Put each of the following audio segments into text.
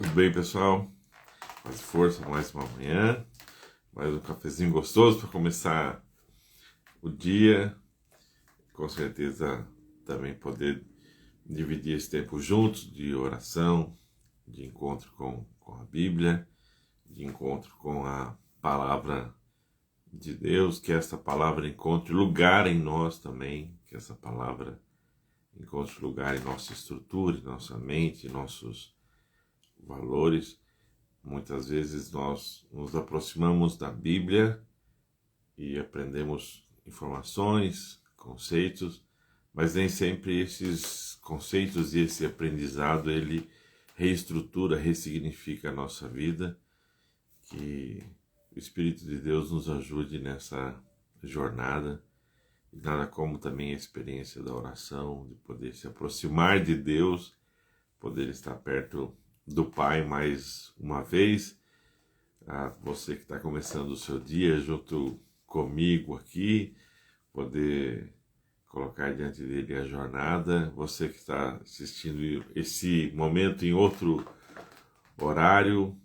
Tudo bem, pessoal? Mais força, mais uma manhã, mais um cafezinho gostoso para começar o dia. Com certeza também poder dividir esse tempo juntos de oração, de encontro com a Bíblia, de encontro com a palavra de Deus, que essa palavra encontre lugar em nós também, que essa palavra encontre lugar em nossa estrutura, em nossa mente, em nossos valores. Muitas vezes nós nos aproximamos da Bíblia e aprendemos informações, conceitos, mas nem sempre esses conceitos e esse aprendizado ele reestrutura, ressignifica a nossa vida. Que o Espírito de Deus nos ajude nessa jornada. E nada como também a experiência da oração, de poder se aproximar de Deus, poder estar perto do Pai mais uma vez. A você que está começando o seu dia junto comigo aqui, poder colocar diante dele a jornada. Você que está assistindo esse momento em outro horário,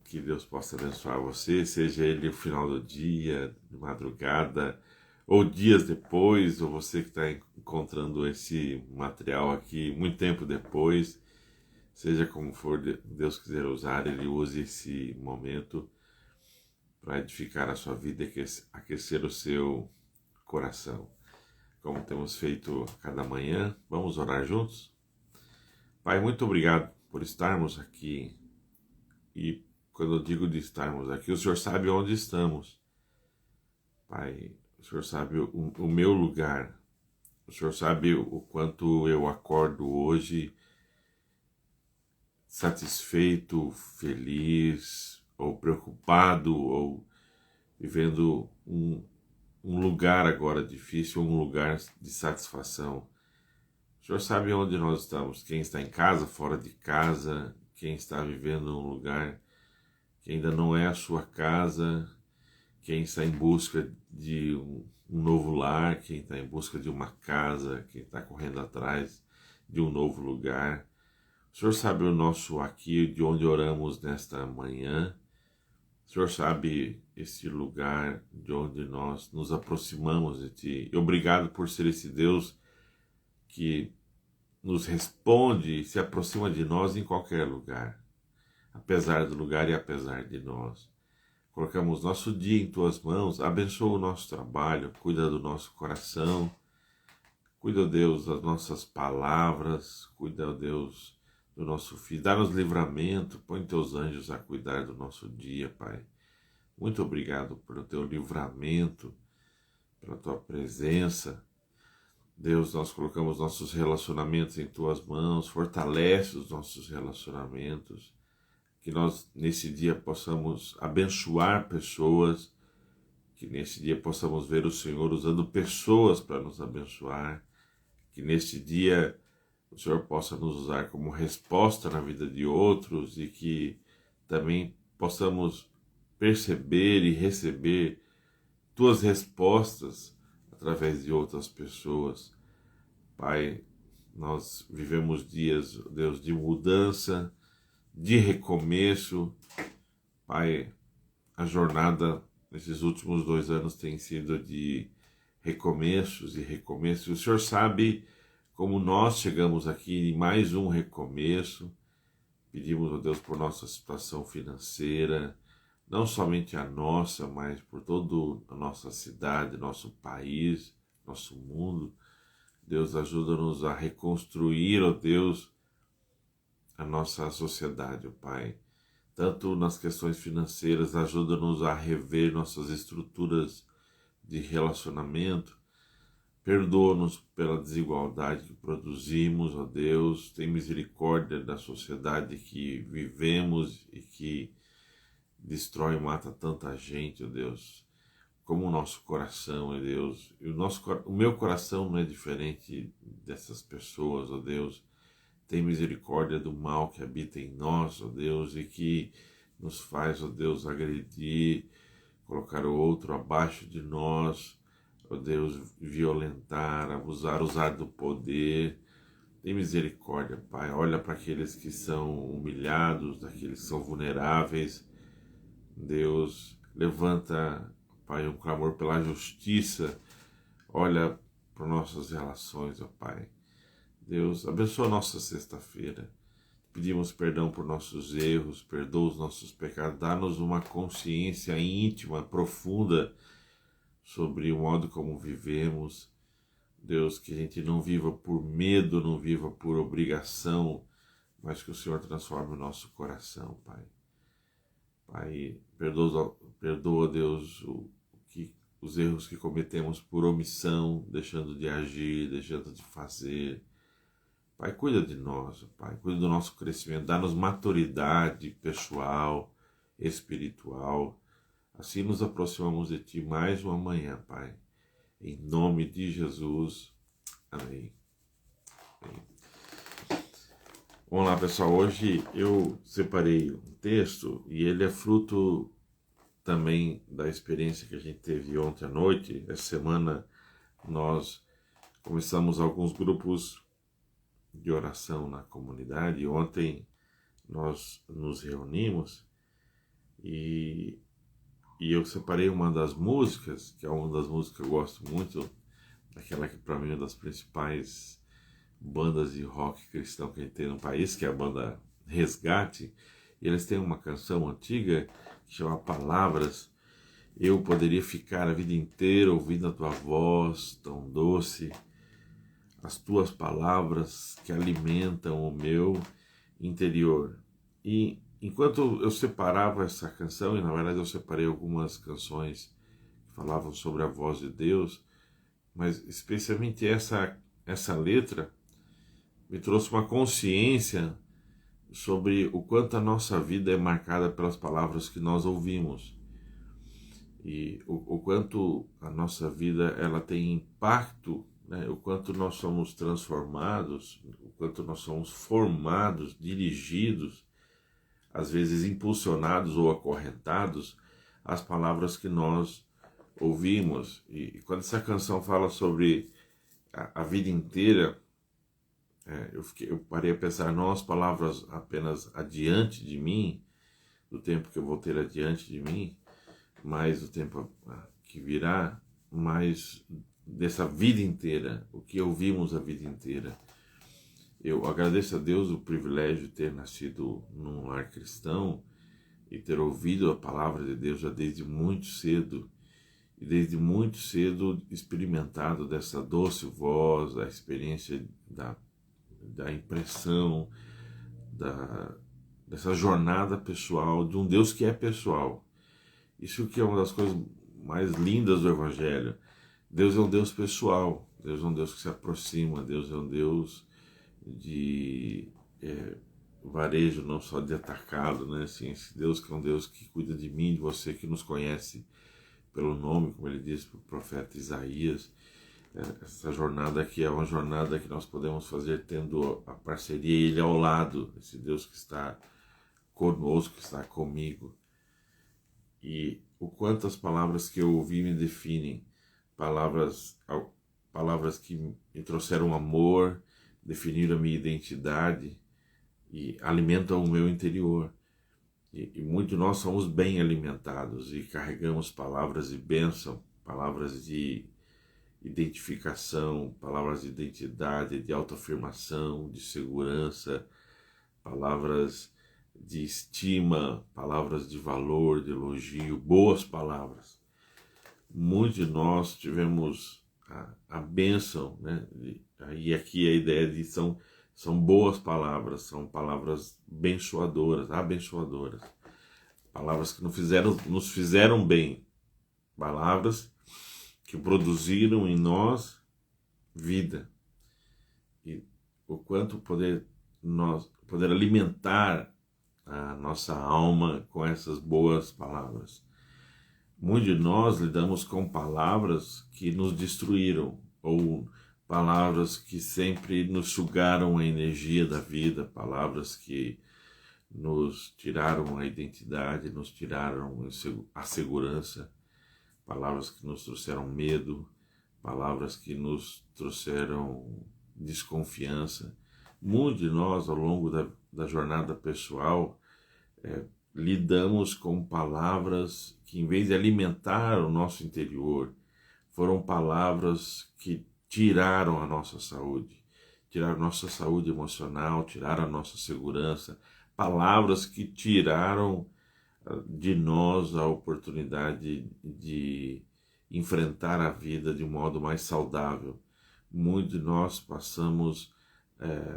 que Deus possa abençoar você, seja ele o final do dia, de madrugada, ou dias depois, ou você que está encontrando esse material aqui muito tempo depois. Seja como for, Deus quiser usar, Ele use esse momento para edificar a sua vida e aquecer o seu coração. Como temos feito a cada manhã, vamos orar juntos? Pai, muito obrigado por estarmos aqui. E quando eu digo de estarmos aqui, o Senhor sabe onde estamos. Pai, o Senhor sabe o meu lugar. O Senhor sabe o quanto eu acordo hoje satisfeito, feliz, ou preocupado, ou vivendo um lugar agora difícil, um lugar de satisfação. O Senhor sabe onde nós estamos, quem está em casa, fora de casa, quem está vivendo um lugar que ainda não é a sua casa, quem está em busca de um novo lar, quem está em busca de uma casa, quem está correndo atrás de um novo lugar. O Senhor sabe o nosso aqui, de onde oramos nesta manhã. O Senhor sabe esse lugar de onde nós nos aproximamos de Ti. E obrigado por ser esse Deus que nos responde e se aproxima de nós em qualquer lugar, apesar do lugar e apesar de nós. Colocamos nosso dia em Tuas mãos, abençoa o nosso trabalho, cuida do nosso coração, cuida, Deus, das nossas palavras, cuida, Deus, do nosso filho, dá-nos livramento, põe Teus anjos a cuidar do nosso dia, Pai. Muito obrigado pelo Teu livramento, pela Tua presença. Deus, nós colocamos nossos relacionamentos em Tuas mãos, fortalece os nossos relacionamentos, que nós nesse dia possamos abençoar pessoas, que nesse dia possamos ver o Senhor usando pessoas para nos abençoar, que nesse dia o Senhor possa nos usar como resposta na vida de outros e que também possamos perceber e receber Tuas respostas através de outras pessoas. Pai, nós vivemos dias, Deus, de mudança, de recomeço. Pai, a jornada nesses últimos 2 anos tem sido de recomeços e recomeços. O Senhor sabe como nós chegamos aqui em mais um recomeço. Pedimos a Deus por nossa situação financeira, não somente a nossa, mas por toda a nossa cidade, nosso país, nosso mundo. Deus, ajuda-nos a reconstruir, ó Deus, a nossa sociedade, ó Pai. Tanto nas questões financeiras, ajuda-nos a rever nossas estruturas de relacionamento. Perdoa-nos pela desigualdade que produzimos, ó Deus. Tem misericórdia da sociedade que vivemos e que destrói e mata tanta gente, ó Deus. Como o nosso coração, ó Deus. E o meu coração não é diferente dessas pessoas, ó Deus. Tem misericórdia do mal que habita em nós, ó Deus, e que nos faz, ó Deus, agredir, colocar o outro abaixo de nós, ó Deus, violentar, abusar, usar do poder. tem misericórdia, Pai. Olha para aqueles que são humilhados, daqueles que são vulneráveis. Deus, levanta, Pai, um clamor pela justiça. Olha para nossas relações, ó Pai. Deus, abençoa a nossa sexta-feira. Pedimos perdão por nossos erros, perdoa os nossos pecados, dá-nos uma consciência íntima, profunda sobre o modo como vivemos. Deus, que a gente não viva por medo, não viva por obrigação, mas que o Senhor transforme o nosso coração, Pai. Pai, perdoa Deus, os erros que cometemos por omissão, deixando de agir, deixando de fazer. Pai, cuida de nós, Pai, cuida do nosso crescimento, dá-nos maturidade pessoal, espiritual. Assim nos aproximamos de Ti mais uma manhã, Pai. Em nome de Jesus. Amém. Amém. Vamos lá, pessoal. Hoje eu separei um texto e ele é fruto também da experiência que a gente teve ontem à noite. Essa semana nós começamos alguns grupos de oração na comunidade. Ontem nós nos reunimos e eu separei uma das músicas, que é uma das músicas que eu gosto muito, aquela que para mim é uma das principais bandas de rock cristão que a gente tem no país, que é a banda Resgate. E eles têm uma canção antiga que chama Palavras. Eu poderia ficar a vida inteira ouvindo a tua voz tão doce, as tuas palavras que alimentam o meu interior. E enquanto eu separava essa canção, e na verdade eu separei algumas canções que falavam sobre a voz de Deus, mas especialmente essa letra me trouxe uma consciência sobre o quanto a nossa vida é marcada pelas palavras que nós ouvimos. E o quanto a nossa vida ela tem impacto, né? O quanto nós somos transformados, o quanto nós somos formados, dirigidos, às vezes impulsionados ou acorrentados às palavras que nós ouvimos. E quando essa canção fala sobre a vida inteira, eu parei a pensar, não as palavras apenas adiante de mim, do tempo que eu vou ter adiante de mim, mas do tempo que virá, mas dessa vida inteira, o que ouvimos a vida inteira. Eu agradeço a Deus o privilégio de ter nascido num lar cristão e ter ouvido a palavra de Deus já desde muito cedo, e desde muito cedo experimentado dessa doce voz, a experiência da impressão, dessa jornada pessoal, de um Deus que é pessoal. Isso que é uma das coisas mais lindas do Evangelho. Deus é um Deus pessoal, Deus é um Deus que se aproxima, Deus é um Deus de varejo, não só de atacado, né? Assim, esse Deus que é um Deus que cuida de mim, de você, que nos conhece pelo nome, como ele diz para o profeta Isaías. Essa jornada aqui é uma jornada que nós podemos fazer tendo a parceria, ele ao lado, esse Deus que está conosco, que está comigo. E o quanto as palavras que eu ouvi me definem, palavras que me trouxeram amor, definiram a minha identidade e alimentam o meu interior. E muito nós somos bem alimentados e carregamos palavras de bênção, palavras de identificação, palavras de identidade, de autoafirmação, de segurança, palavras de estima, palavras de valor, de elogio, boas palavras. Muitos de nós tivemos a bênção, né? E aqui a ideia de são boas palavras, são palavras abençoadoras, palavras que nos fizeram bem, palavras que produziram em nós vida. E o quanto poder alimentar a nossa alma com essas boas palavras. Muitos de nós lidamos com palavras que nos destruíram, ou palavras que sempre nos sugaram a energia da vida, palavras que nos tiraram a identidade, nos tiraram a segurança, palavras que nos trouxeram medo, palavras que nos trouxeram desconfiança, Muitos de nós, ao longo da jornada pessoal, lidamos com palavras que, em vez de alimentar o nosso interior, foram palavras que tiraram a nossa saúde, tiraram a nossa saúde emocional, tiraram a nossa segurança, palavras que tiraram de nós a oportunidade de enfrentar a vida de um modo mais saudável. Muitos de nós passamos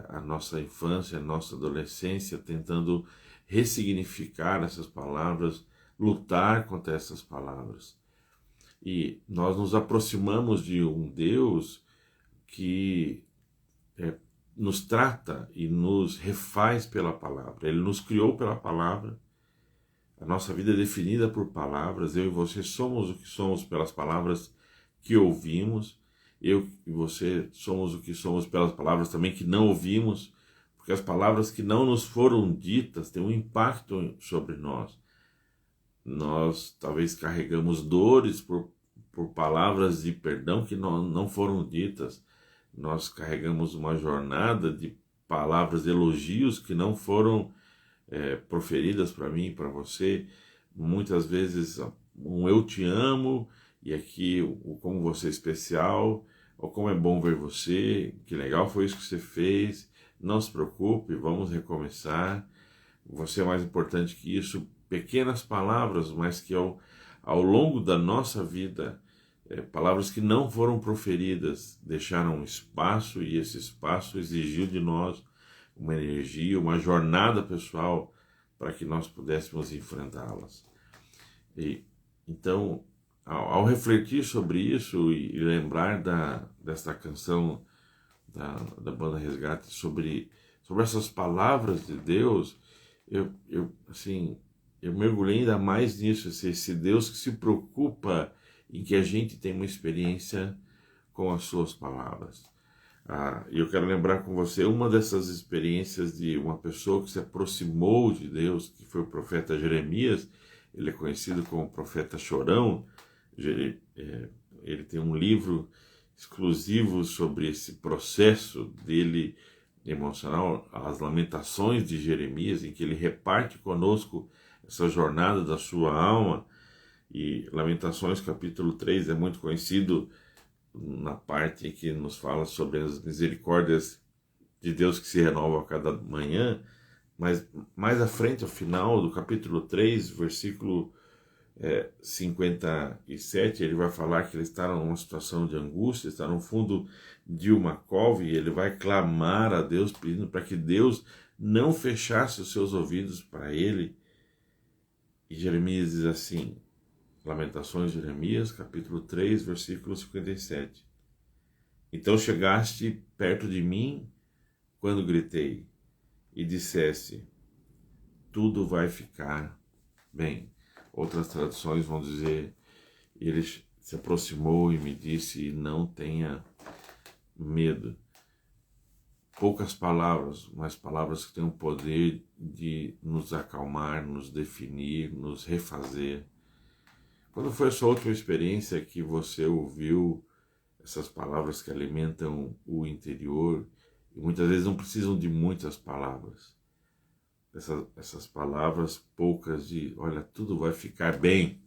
a nossa infância, a nossa adolescência tentando ressignificar essas palavras, lutar contra essas palavras. E nós nos aproximamos de um Deus que nos trata e nos refaz pela palavra. Ele nos criou pela palavra. A nossa vida é definida por palavras. Eu e você somos o que somos pelas palavras que ouvimos. Eu e você somos o que somos pelas palavras também que não ouvimos, porque as palavras que não nos foram ditas têm um impacto sobre nós. Nós talvez carregamos dores por palavras de perdão que não foram ditas. Nós carregamos uma jornada de palavras de elogios que não foram proferidas para mim e para você. Muitas vezes um eu te amo, e aqui o como você é especial, ou como é bom ver você, que legal foi isso que você fez, não se preocupe, vamos recomeçar, você é mais importante que isso. Pequenas palavras, mas que ao longo da nossa vida, palavras que não foram proferidas, deixaram um espaço, e esse espaço exigiu de nós uma energia, uma jornada pessoal para que nós pudéssemos enfrentá-las. E então, ao refletir sobre isso e lembrar desta canção da banda Resgate sobre essas palavras de Deus, eu mergulhei ainda mais nisso, esse Deus que se preocupa em que a gente tenha uma experiência com as suas palavras. E eu quero lembrar com você uma dessas experiências de uma pessoa que se aproximou de Deus, que foi o profeta Jeremias. Ele é conhecido como profeta chorão. Ele tem um livro exclusivo sobre esse processo dele emocional, as Lamentações de Jeremias, em que ele reparte conosco essa jornada da sua alma. E Lamentações capítulo 3 é muito conhecido na parte em que nos fala sobre as misericórdias de Deus que se renovam a cada manhã, mas mais à frente, ao final do capítulo 3, versículo 57, ele vai falar que ele está numa situação de angústia, está no fundo de uma cova, e ele vai clamar a Deus, pedindo para que Deus não fechasse os seus ouvidos para ele. E Jeremias diz assim, Lamentações de Jeremias, capítulo 3, versículo 57. Então chegaste perto de mim quando gritei e disseste, tudo vai ficar bem. Outras traduções vão dizer, ele se aproximou e me disse, não tenha medo. Poucas palavras, mas palavras que têm o poder de nos acalmar, nos definir, nos refazer. Quando foi a sua última experiência que você ouviu essas palavras que alimentam o interior, e muitas vezes não precisam de muitas palavras? Essas palavras poucas de, olha, tudo vai ficar bem.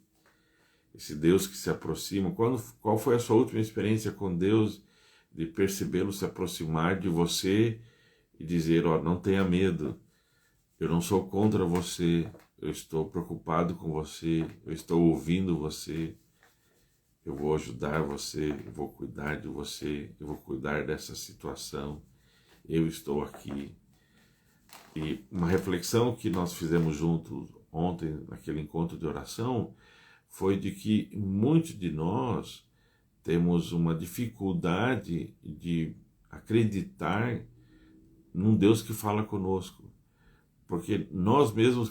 Esse Deus que se aproxima. Qual foi a sua última experiência com Deus, de percebê-lo se aproximar de você e dizer, ó, não tenha medo, eu não sou contra você, eu estou preocupado com você, eu estou ouvindo você, eu vou ajudar você, eu vou cuidar de você, eu vou cuidar dessa situação, eu estou aqui. E uma reflexão que nós fizemos juntos ontem, naquele encontro de oração, foi de que muitos de nós temos uma dificuldade de acreditar num Deus que fala conosco, porque nós mesmos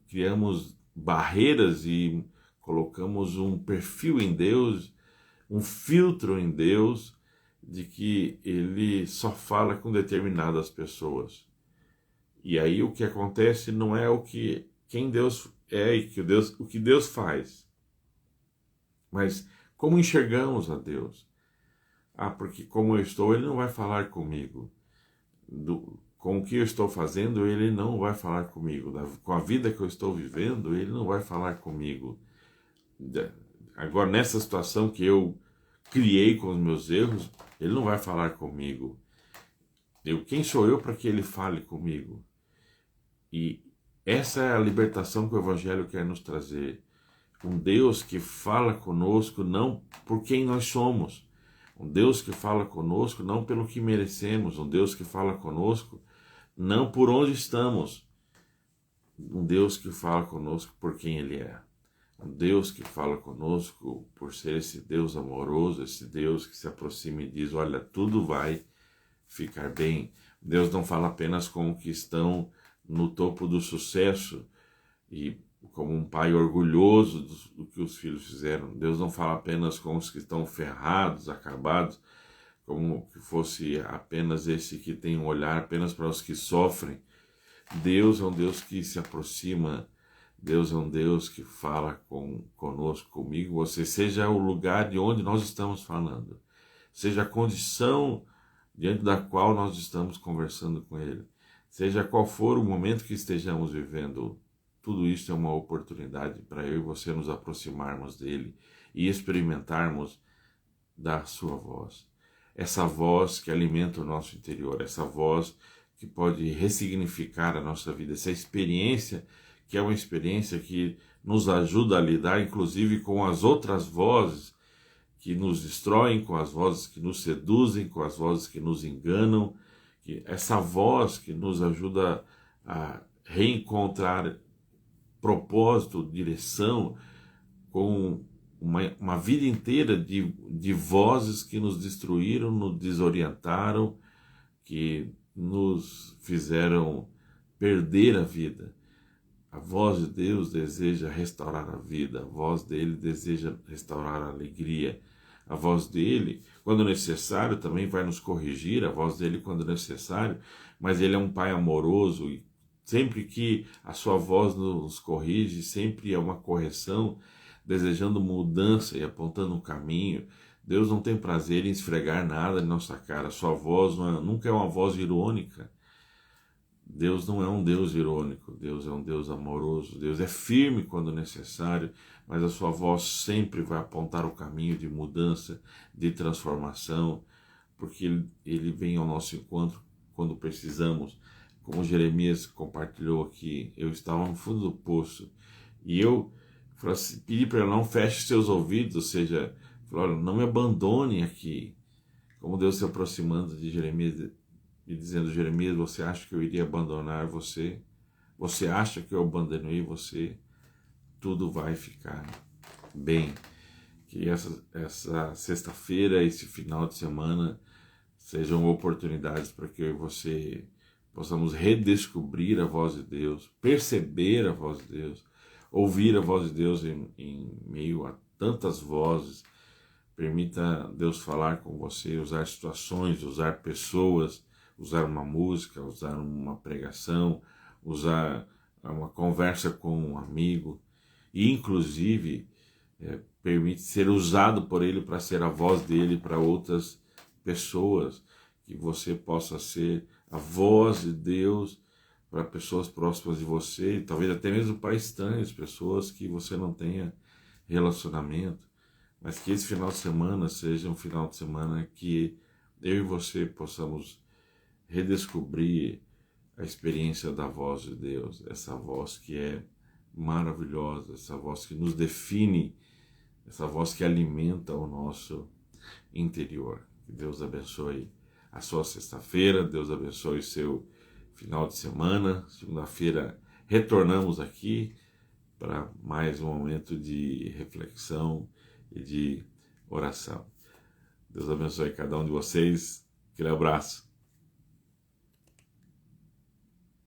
criamos barreiras e colocamos um perfil em Deus, um filtro em Deus, de que ele só fala com determinadas pessoas. E aí o que acontece não é quem Deus é e o que Deus faz, mas como enxergamos a Deus. Porque como eu estou, ele não vai falar comigo. com o que eu estou fazendo, ele não vai falar comigo. Com a vida que eu estou vivendo, ele não vai falar comigo. Agora, nessa situação que eu criei com os meus erros, ele não vai falar comigo. Quem sou eu para que ele fale comigo? E essa é a libertação que o Evangelho quer nos trazer. Um Deus que fala conosco não por quem nós somos. Um Deus que fala conosco não pelo que merecemos. Um Deus que fala conosco não por onde estamos. Um Deus que fala conosco por quem Ele é. Um Deus que fala conosco por ser esse Deus amoroso, esse Deus que se aproxima e diz, olha, tudo vai ficar bem. Deus não fala apenas com os que estão no topo do sucesso e como um pai orgulhoso do que os filhos fizeram. Deus não fala apenas com os que estão ferrados, acabados, como que fosse apenas esse que tem um olhar apenas para os que sofrem. Deus é um Deus que se aproxima. Deus é um Deus que fala conosco, comigo, você, seja o lugar de onde nós estamos falando, seja a condição diante da qual nós estamos conversando com Ele, seja qual for o momento que estejamos vivendo, tudo isso é uma oportunidade para eu e você nos aproximarmos dEle e experimentarmos da sua voz. Essa voz que alimenta o nosso interior, essa voz que pode ressignificar a nossa vida, essa experiência que é uma experiência que nos ajuda a lidar, inclusive, com as outras vozes que nos destroem, com as vozes que nos seduzem, com as vozes que nos enganam, essa voz que nos ajuda a reencontrar propósito, direção, com uma vida inteira de vozes que nos destruíram, nos desorientaram, que nos fizeram perder a vida. A voz de Deus deseja restaurar a vida, a voz dele deseja restaurar a alegria. A voz dele, quando necessário, também vai nos corrigir, a voz dele quando necessário, mas ele é um pai amoroso e sempre que a sua voz nos corrige, sempre é uma correção, desejando mudança e apontando um caminho. Deus não tem prazer em esfregar nada em nossa cara, a sua voz nunca é uma voz irônica. Deus não é um Deus irônico, Deus é um Deus amoroso, Deus é firme quando necessário, mas a sua voz sempre vai apontar o caminho de mudança, de transformação, porque ele vem ao nosso encontro quando precisamos. Como Jeremias compartilhou aqui, eu estava no fundo do poço e eu pedi para ele, não feche seus ouvidos, ou seja, falou, não me abandone aqui. Como Deus se aproximando de Jeremias e dizendo, Jeremias, você acha que eu iria abandonar você? Você acha que eu abandonei você? Tudo vai ficar bem. Que essa sexta-feira, esse final de semana, sejam oportunidades para que eu e você possamos redescobrir a voz de Deus, perceber a voz de Deus, ouvir a voz de Deus em meio a tantas vozes. Permita Deus falar com você, usar situações, usar pessoas, usar uma música, usar uma pregação, usar uma conversa com um amigo e, inclusive, permite ser usado por Ele para ser a voz dele para outras pessoas, que você possa ser a voz de Deus para pessoas próximas de você, talvez até mesmo para estranhos, pessoas que você não tenha relacionamento, mas que esse final de semana seja um final de semana que eu e você possamos redescobrir a experiência da voz de Deus, essa voz que é maravilhosa, essa voz que nos define, essa voz que alimenta o nosso interior. Que Deus abençoe a sua sexta-feira, Deus abençoe o seu final de semana. Segunda-feira retornamos aqui para mais um momento de reflexão e de oração. Deus abençoe cada um de vocês. Aquele abraço.